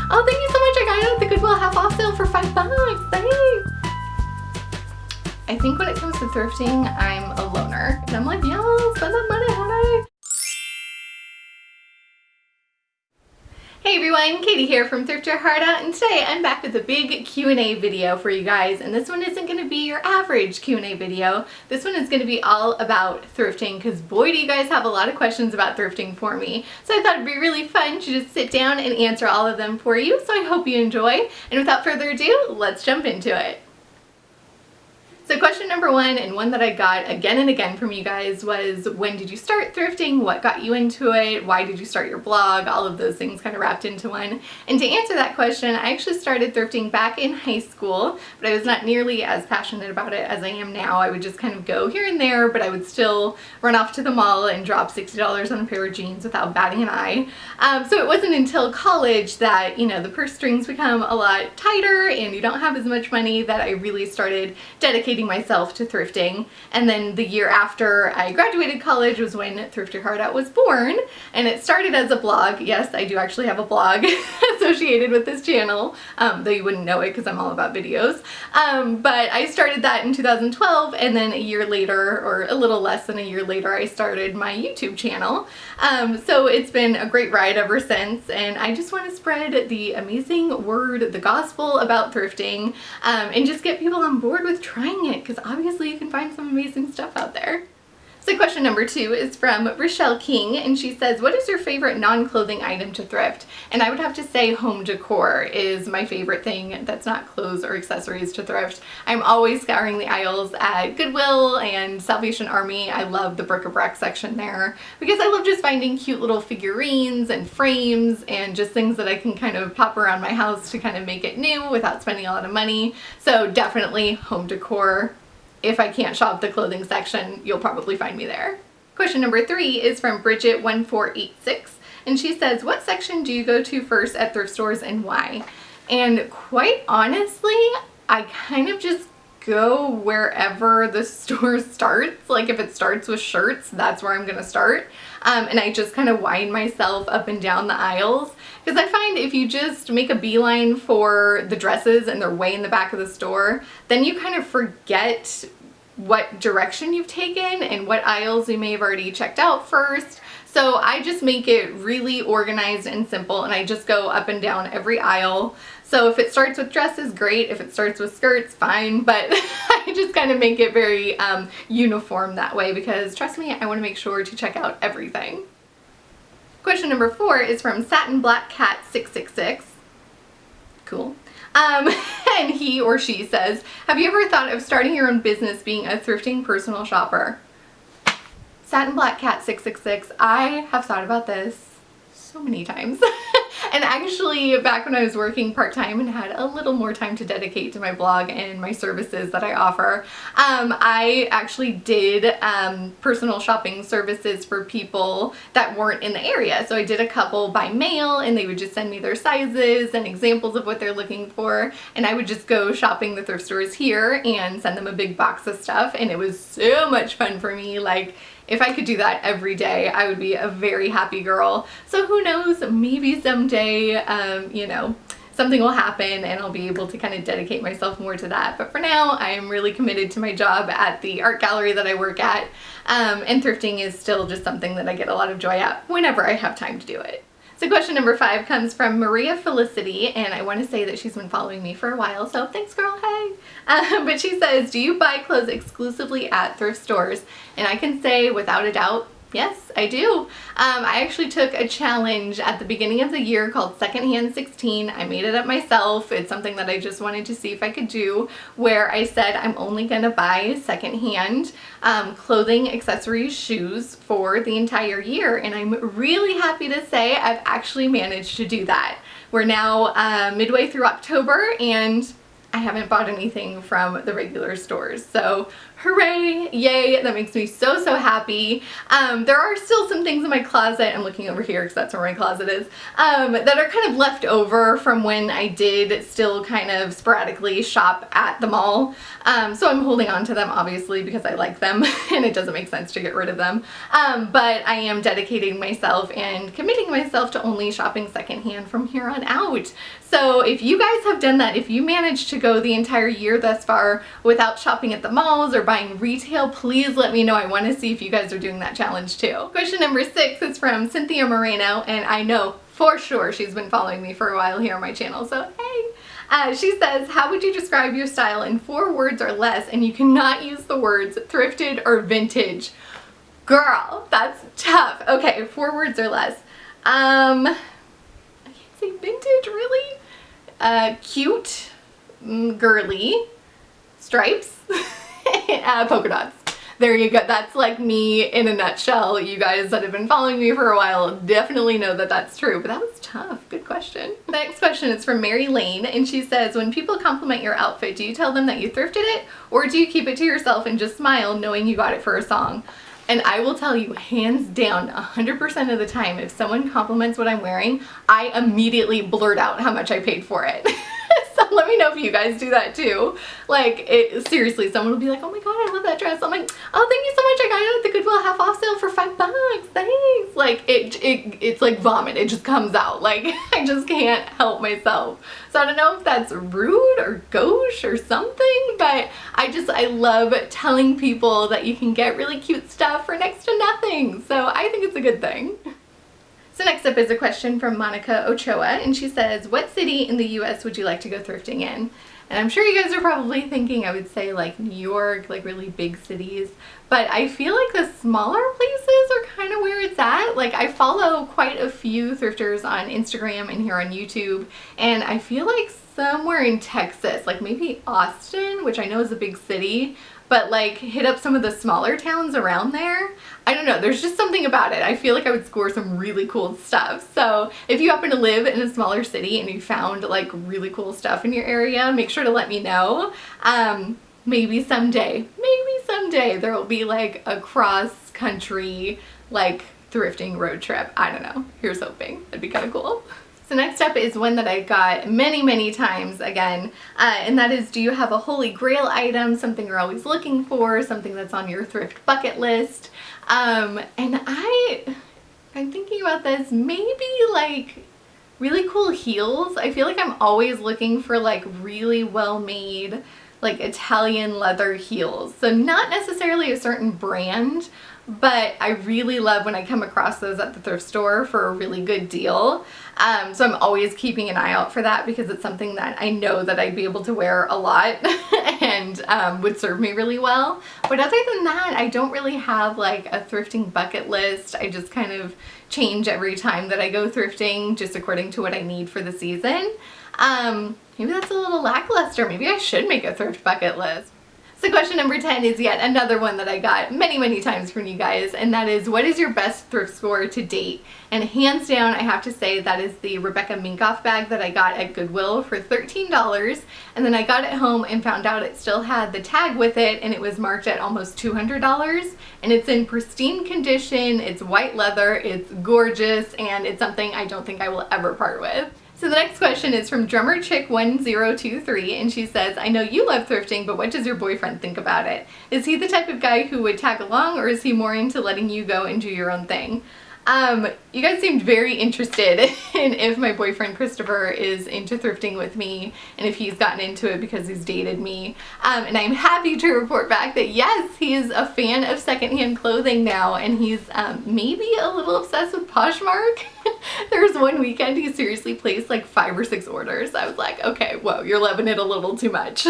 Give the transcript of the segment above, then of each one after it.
Oh, thank you so much. I got it at the Goodwill half off sale for $5. Thanks. I think when it comes to thrifting, I'm a loner. And I'm like, yeah, spend that money, honey. Hey everyone, Katie here from Thrift Your Heart Out, and today I'm back with a big Q&A video for you guys, and this one isn't going to be your average Q&A video. This one is going to be all about thrifting, because boy do you guys have a lot of questions about thrifting for me. So I thought it'd be really fun to just sit down and answer all of them for you, so I hope you enjoy. And without further ado, let's jump into it. So question number one, and one that I got again and again from you guys, was when did you start thrifting? What got you into it? Why did you start your blog? All of those things kind of wrapped into one. And to answer that question, I actually started thrifting back in high school, but I was not nearly as passionate about it as I am now. I would just kind of go here and there, but I would still run off to the mall and drop $60 on a pair of jeans without batting an eye. So it wasn't until college that, you know, the purse strings become a lot tighter and you don't have as much money that I really started dedicating myself to thrifting. And then the year after I graduated college was when Thrift Your Heart Out was born, and it started as a blog. Yes, I do actually have a blog associated with this channel, though you wouldn't know it because I'm all about videos. But I started that in 2012, and then a year later, or a little less than a year later, I started my YouTube channel. So it's been a great ride ever since, and I just want to spread the amazing word, the gospel about thrifting, and just get people on board with trying it, because obviously you can find some amazing stuff out there. So question number two is from Rochelle King, and she says, what is your favorite non-clothing item to thrift? And I would have to say home decor is my favorite thing that's not clothes or accessories to thrift. I'm always scouring the aisles at Goodwill and Salvation Army. I love the bric-a-brac section there because I love just finding cute little figurines and frames and just things that I can kind of pop around my house to kind of make it new without spending a lot of money. So definitely home decor. If I can't shop the clothing section, you'll probably find me there. Question number three is from Bridget1486, and she says, what section do you go to first at thrift stores and why? And quite honestly, I kind of just go wherever the store starts. Like if it starts with shirts, that's where I'm gonna start. And I just kind of wind myself up and down the aisles, because I find if you just make a beeline for the dresses and they're way in the back of the store, then you kind of forget what direction you've taken and what aisles you may have already checked out first. So I just make it really organized and simple, and I just go up and down every aisle. So if it starts with dresses, great. If it starts with skirts, fine. But I just kind of make it very uniform that way, because trust me, I want to make sure to check out everything. Question number four is from Satin Black Cat 666. Cool. And he or she says, have you ever thought of starting your own business being a thrifting personal shopper? Satin Black Cat 666, I have thought about this so many times. And actually, back when I was working part-time and had a little more time to dedicate to my blog and my services that I offer, I actually did personal shopping services for people that weren't in the area. So I did a couple by mail, and they would just send me their sizes and examples of what they're looking for, and I would just go shopping the thrift stores here and send them a big box of stuff, and it was so much fun for me. Like, if I could do that every day, I would be a very happy girl. So who knows, maybe someday, you know, something will happen and I'll be able to kind of dedicate myself more to that. But for now, I am really committed to my job at the art gallery that I work at. And thrifting is still just something that I get a lot of joy at whenever I have time to do it. So question number five comes from Maria Felicity, and I want to say that she's been following me for a while, so thanks girl, hey! But she says, do you buy clothes exclusively at thrift stores? And I can say without a doubt, yes, I do. I actually took a challenge at the beginning of the year called Secondhand 16. I made it up myself. It's something that I just wanted to see if I could do, where I said I'm only gonna buy secondhand clothing, accessories, shoes for the entire year. And I'm really happy to say I've actually managed to do that. We're now midway through October, and I haven't bought anything from the regular stores. So Hooray, yay, that makes me so, so happy. There are still some things in my closet, I'm looking over here because that's where my closet is, that are kind of left over from when I did still kind of sporadically shop at the mall. So I'm holding on to them obviously because I like them and it doesn't make sense to get rid of them. But I am dedicating myself and committing myself to only shopping secondhand from here on out. So if you guys have done that, if you managed to go the entire year thus far without shopping at the malls or buying retail, please let me know. I want to see if you guys are doing that challenge too. Question number 6 is from Cynthia Moreno, and I know for sure she's been following me for a while here on my channel, so hey. She says, how would you describe your style in 4 words or less? And you cannot use the words thrifted or vintage. Girl, that's tough. Okay, 4 words or less. I can't say vintage, really? Cute, girly, stripes, polka dots. There you go. That's like me in a nutshell. You guys that have been following me for a while definitely know that that's true, but that was tough. Good question. The next question is from Mary Lane, and she says, when people compliment your outfit, do you tell them that you thrifted it, or do you keep it to yourself and just smile knowing you got it for a song? And I will tell you, hands down, 100% of the time, if someone compliments what I'm wearing, I immediately blurt out how much I paid for it. So let me know if you guys do that too. Like, seriously, someone will be like, oh my god, I love that dress. I'm like, oh, thank you so much. I got it at the Goodwill half off sale for $5. Thanks. Like, it's like vomit. It just comes out. Like, I just can't help myself. So I don't know if that's rude or gauche or something, but I love telling people that you can get really cute stuff for next to nothing. So I think it's a good thing. So next up is a question from Monica Ochoa, and she says, what city in the US would you like to go thrifting in? And I'm sure you guys are probably thinking I would say like New York, like really big cities, but I feel like the smaller places are kind of where it's at. Like, I follow quite a few thrifters on Instagram and here on YouTube, and I feel like somewhere in Texas, like maybe Austin, which I know is a big city, but like hit up some of the smaller towns around there. I don't know, there's just something about it. I feel like I would score some really cool stuff. So if you happen to live in a smaller city and you found like really cool stuff in your area, make sure to let me know. Maybe someday there will be like a cross country like thrifting road trip. I don't know, here's hoping. That'd be kind of cool. So next up is one that I got many times again, and that is, do you have a holy grail item, something you're always looking for, something that's on your thrift bucket list? And I'm thinking about this, maybe like really cool heels. I feel like I'm always looking for like really well-made like Italian leather heels. So not necessarily a certain brand, but I really love when I come across those at the thrift store for a really good deal. So I'm always keeping an eye out for that because it's something that I know that I'd be able to wear a lot and would serve me really well. But other than that, I don't really have like a thrifting bucket list. I just kind of change every time that I go thrifting just according to what I need for the season. Maybe that's a little lackluster. Maybe I should make a thrift bucket list. So question number 10 is yet another one that I got many times from you guys, and that is, what is your best thrift score to date? And hands down, I have to say that is the Rebecca Minkoff bag that I got at Goodwill for $13, and then I got it home and found out it still had the tag with it, and it was marked at almost $200, and it's in pristine condition, it's white leather, it's gorgeous, and it's something I don't think I will ever part with. So the next question is from DrummerChick1023, and she says, I know you love thrifting, but what does your boyfriend think about it? Is he the type of guy who would tag along, or is he more into letting you go and do your own thing? You guys seemed very interested in if my boyfriend Christopher is into thrifting with me and if he's gotten into it because he's dated me. And I'm happy to report back that yes, he is a fan of secondhand clothing now, and he's maybe a little obsessed with Poshmark. There was one weekend he seriously placed like 5 or 6 orders. I was like, okay, whoa, you're loving it a little too much.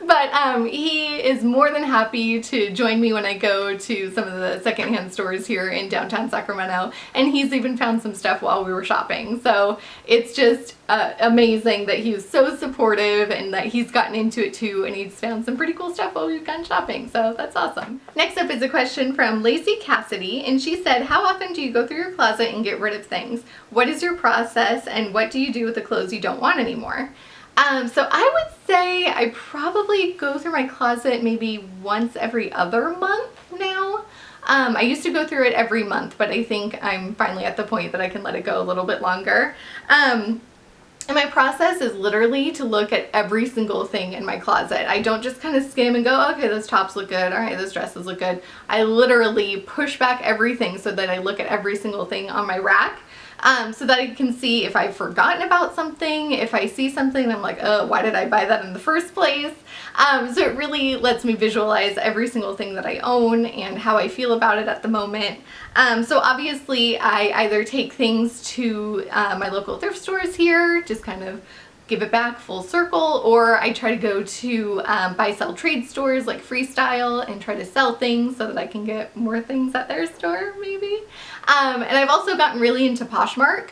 But he is more than happy to join me when I go to some of the secondhand stores here in downtown Sacramento, and he's even found some stuff while we were shopping. So it's just amazing that he was so supportive and that he's gotten into it too, and he's found some pretty cool stuff while we've gone shopping. So that's awesome. Next up is a question from Lacey Cassidy, and she said, how often do you go through your closet and get rid of things? What is your process, and what do you do with the clothes you don't want anymore? So I would say I probably go through my closet maybe once every other month now. I used to go through it every month, but I think I'm finally at the point that I can let it go a little bit longer. And my process is literally to look at every single thing in my closet. I don't just kind of skim and go, okay, those tops look good. All right, those dresses look good. I literally push back everything so that I look at every single thing on my rack. So that I can see if I've forgotten about something, if I see something and I'm like, oh, why did I buy that in the first place? So it really lets me visualize every single thing that I own and how I feel about it at the moment. So obviously I either take things to my local thrift stores here, just kind of give it back full circle, or I try to go to buy sell trade stores like Freestyle and try to sell things so that I can get more things at their store maybe. And I've also gotten really into Poshmark.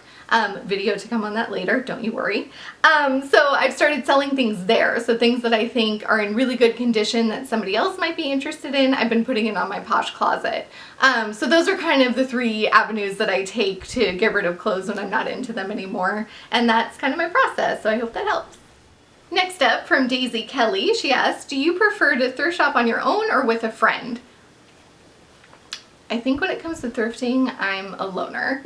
Video to come on that later, don't you worry. So I've started selling things there. So things that I think are in really good condition that somebody else might be interested in, I've been putting it on my Posh closet. So those are kind of the three avenues that I take to get rid of clothes when I'm not into them anymore. And that's kind of my process, so I hope that helps. Next up, from Daisy Kelly, she asks, do you prefer to thrift shop on your own or with a friend? I think when it comes to thrifting, I'm a loner.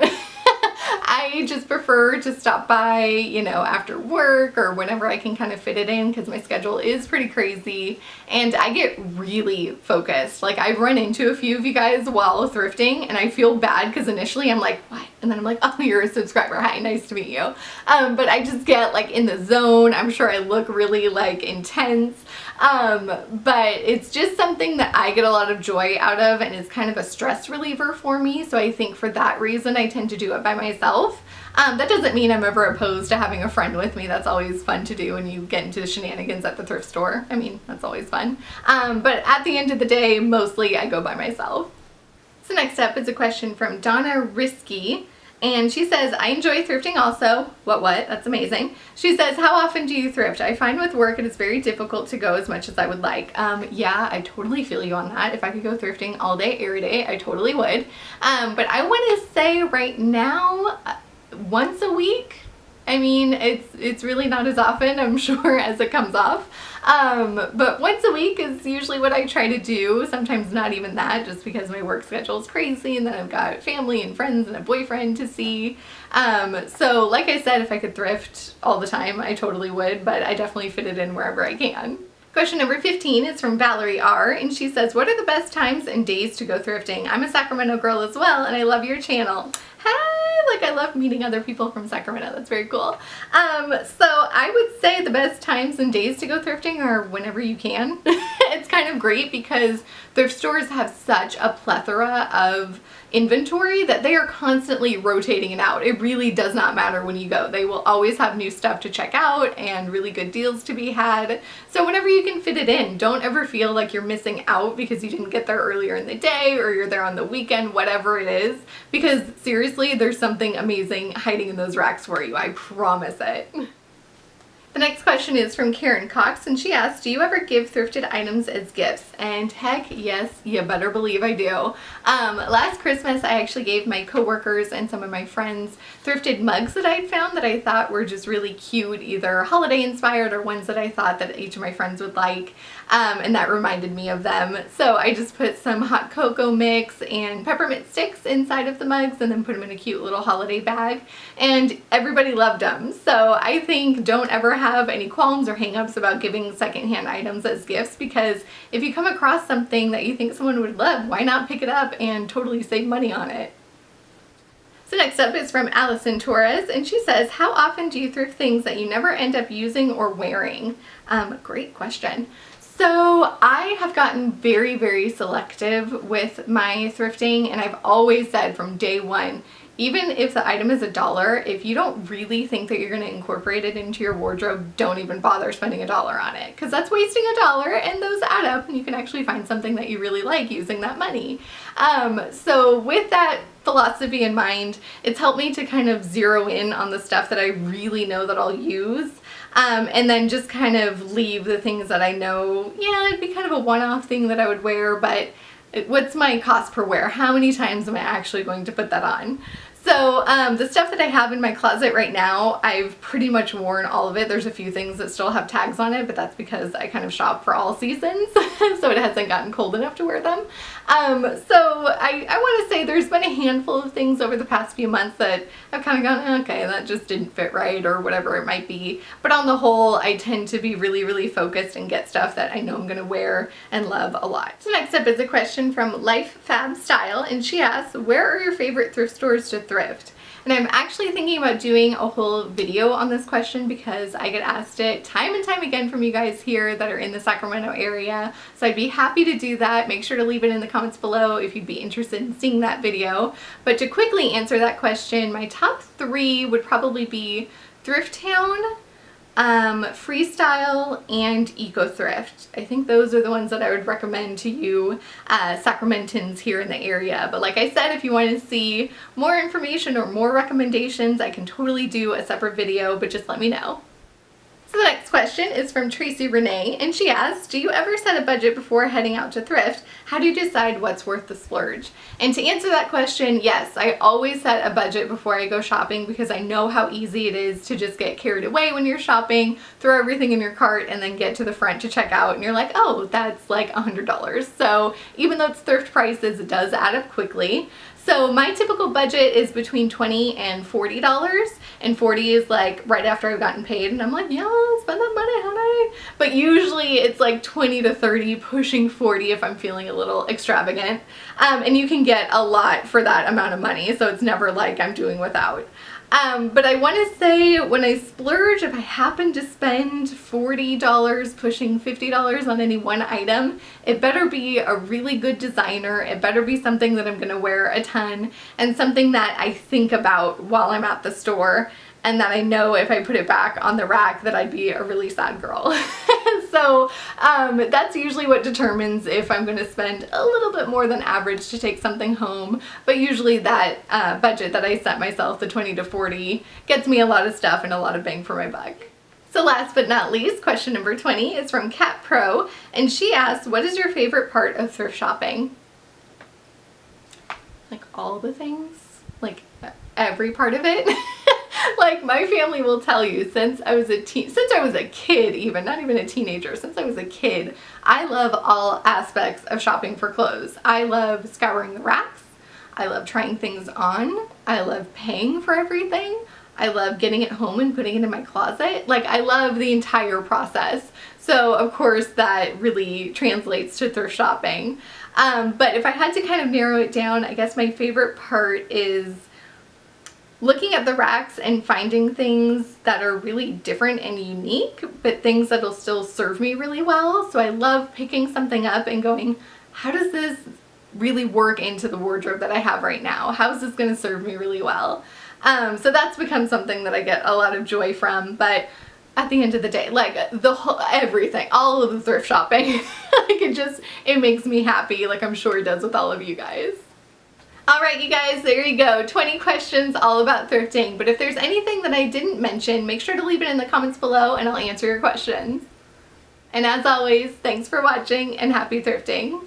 I just prefer to stop by, you know, after work or whenever I can kind of fit it in because my schedule is pretty crazy and I get really focused. Like I've run into a few of you guys while thrifting and I feel bad because initially I'm like, what? And then I'm like, oh, you're a subscriber. Hi, nice to meet you. But I just get like in the zone. I'm sure I look really like intense. But it's just something that I get a lot of joy out of and is kind of a stress reliever for me. So I think for that reason, I tend to do it by myself. That doesn't mean I'm ever opposed to having a friend with me. That's always fun to do when you get into the shenanigans at the thrift store. I mean, that's always fun. But at the end of the day, mostly I go by myself. So next up is a question from Donna Risky. And she says, I enjoy thrifting also. What? That's amazing. She says, how often do you thrift? I find with work it is very difficult to go as much as I would like. Yeah, I totally feel you on that. If I could go thrifting all day, every day, I totally would. But I want to say right now, once a week. I mean, it's really not as often, I'm sure, as it comes off. But once a week is usually what I try to do. Sometimes not even that, just because my work schedule is crazy and then I've got family and friends and a boyfriend to see. So like I said, if I could thrift all the time, I totally would, but I definitely fit it in wherever I can. Question number 15 is from Valerie R. And she says, what are the best times and days to go thrifting? I'm a Sacramento girl as well, and I love your channel. Hey, like I love meeting other people from Sacramento. That's very cool. So I would say the best times and days to go thrifting are whenever you can. It's kind of great because thrift stores have such a plethora of inventory that they are constantly rotating it out. It really does not matter when you go. They will always have new stuff to check out and really good deals to be had. So whenever you can fit it in, don't ever feel like you're missing out because you didn't get there earlier in the day or you're there on the weekend, whatever it is. Because seriously, there's something amazing hiding in those racks for you. I promise it. The next question is from Karen Cox, and she asks, do you ever give thrifted items as gifts? And heck yes, you better believe I do. Last Christmas, I actually gave my coworkers and some of my friends thrifted mugs that I'd found that I thought were just really cute, either holiday inspired or ones that I thought that each of my friends would like. And that reminded me of them. So I just put some hot cocoa mix and peppermint sticks inside of the mugs and then put them in a cute little holiday bag. And everybody loved them. So I think don't ever have any qualms or hang-ups about giving secondhand items as gifts, because if you come across something that you think someone would love, why not pick it up and totally save money on it? So next up is from Allison Torres, and she says, how often do you thrift things that you never end up using or wearing? Great question. So I have gotten very, very selective with my thrifting, and I've always said from day one, even if the item is $1, if you don't really think that you're going to incorporate it into your wardrobe, don't even bother spending $1 on it, because that's wasting $1 and those add up and you can actually find something that you really like using that money. So with that philosophy in mind, it's helped me to kind of zero in on the stuff that I really know that I'll use. And then just kind of leave the things that I know, yeah, it'd be kind of a one-off thing that I would wear, but what's my cost per wear? How many times am I actually going to put that on? So the stuff that I have in my closet right now, I've pretty much worn all of it. There's a few things that still have tags on it, but that's because I kind of shop for all seasons, so it hasn't gotten cold enough to wear them. So I want to say there's been a handful of things over the past few months that I've kind of gone, okay, that just didn't fit right, or whatever it might be. But on the whole, I tend to be really, really focused and get stuff that I know I'm going to wear and love a lot. So next up is a question from Life Fab Style, and she asks, where are your favorite thrift stores to thrift? And I'm actually thinking about doing a whole video on this question because I get asked it time and time again from you guys here that are in the Sacramento area. So I'd be happy to do that. Make sure to leave it in the comments below if you'd be interested in seeing that video. But to quickly answer that question, my top 3 would probably be Thrift Town, Freestyle, and Eco Thrift. I think those are the ones that I would recommend to you Sacramentans here in the area. But like I said, if you want to see more information or more recommendations, I can totally do a separate video, but just let me know. So the next question is from Tracy Renee, and she asks, do you ever set a budget before heading out to thrift? How do you decide what's worth the splurge? And to answer that question, yes, I always set a budget before I go shopping because I know how easy it is to just get carried away when you're shopping, throw everything in your cart, and then get to the front to check out, and you're like, oh, that's like $100. So even though it's thrift prices, it does add up quickly. So my typical budget is between $20 and $40, and 40 is like right after I've gotten paid, and I'm like, yeah, I'll spend that money, honey. But usually it's like 20 to 30, pushing 40 if I'm feeling a little extravagant. And you can get a lot for that amount of money, so it's never like I'm doing without. But I want to say when I splurge, if I happen to spend $40, pushing $50 on any one item, it better be a really good designer. It better be something that I'm going to wear a ton and something that I think about while I'm at the store, and that I know if I put it back on the rack that I'd be a really sad girl. So that's usually what determines if I'm going to spend a little bit more than average to take something home. But usually that budget that I set myself, the 20 to 40, gets me a lot of stuff and a lot of bang for my buck. So last but not least, question number 20 is from Cat Pro, and she asks, what is your favorite part of thrift shopping? Like all the things? Like every part of it? Like my family will tell you, since I was a kid, even not even a teenager, since I was a kid, I love all aspects of shopping for clothes. I love scouring the racks. I love trying things on. I love paying for everything. I love getting it home and putting it in my closet. Like I love the entire process. So of course that really translates to thrift shopping. But if I had to kind of narrow it down, I guess my favorite part is looking at the racks and finding things that are really different and unique, but things that'll still serve me really well. So I love picking something up and going, how does this really work into the wardrobe that I have right now? How is this going to serve me really well? So that's become something that I get a lot of joy from. But at the end of the day, like everything, all of the thrift shopping, like it makes me happy, like I'm sure it does with all of you guys. Alright you guys, there you go, 20 questions all about thrifting, but if there's anything that I didn't mention, make sure to leave it in the comments below and I'll answer your questions. And as always, thanks for watching and happy thrifting!